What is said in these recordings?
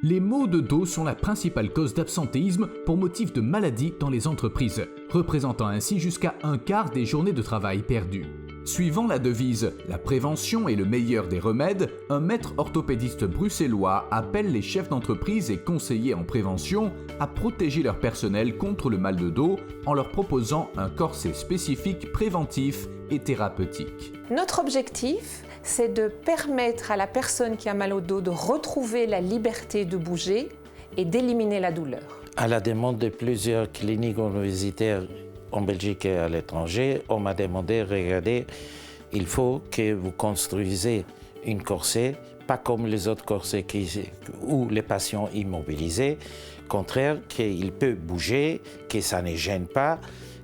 Les maux de dos sont la principale cause d'absentéisme pour motif de maladie dans les entreprises, représentant ainsi jusqu'à un quart des journées de travail perdues. Suivant la devise « La prévention est le meilleur des remèdes », un maître orthopédiste bruxellois appelle les chefs d'entreprise et conseillers en prévention à protéger leur personnel contre le mal de dos en leur proposant un corset spécifique préventif et thérapeutique. Notre objectif, c'est de permettre à la personne qui a mal au dos de retrouver la liberté de bouger et d'éliminer la douleur. À la demande de plusieurs cliniques universitaires en Belgique et à l'étranger, on m'a demandé, regardez, il faut que vous construisez une corset, pas comme les autres corsets où les patients immobilisés, au contraire, qu'il peut bouger, que ça ne gêne pas,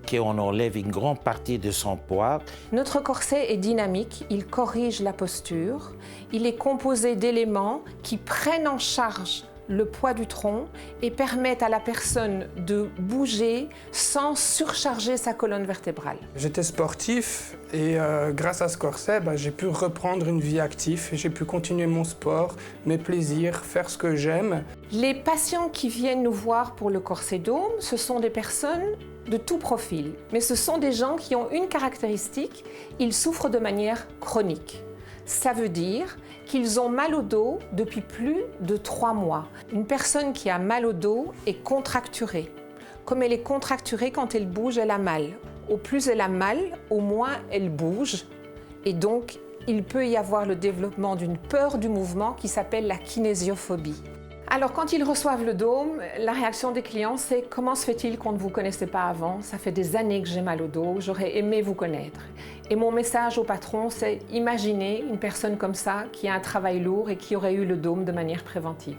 qu'on enlève une grande partie de son poids. Notre corset est dynamique, il corrige la posture, il est composé d'éléments qui prennent en charge le poids du tronc et permettent à la personne de bouger sans surcharger sa colonne vertébrale. J'étais sportif et grâce à ce corset, j'ai pu reprendre une vie active et j'ai pu continuer mon sport, mes plaisirs, faire ce que j'aime. Les patients qui viennent nous voir pour le corset dôme, ce sont des personnes de tout profil, mais ce sont des gens qui ont une caractéristique, ils souffrent de manière chronique. Ça veut dire qu'ils ont mal au dos depuis plus de 3 mois. Une personne qui a mal au dos est contracturée. Comme elle est contracturée, quand elle bouge, elle a mal. Au plus elle a mal, au moins elle bouge. Et donc, il peut y avoir le développement d'une peur du mouvement qui s'appelle la kinésiophobie. Alors, quand ils reçoivent le dôme, la réaction des clients, c'est « Comment se fait-il qu'on ne vous connaissait pas avant? Ça fait des années que j'ai mal au dos, j'aurais aimé vous connaître. » Et mon message au patron, c'est « Imaginez une personne comme ça qui a un travail lourd et qui aurait eu le dôme de manière préventive. »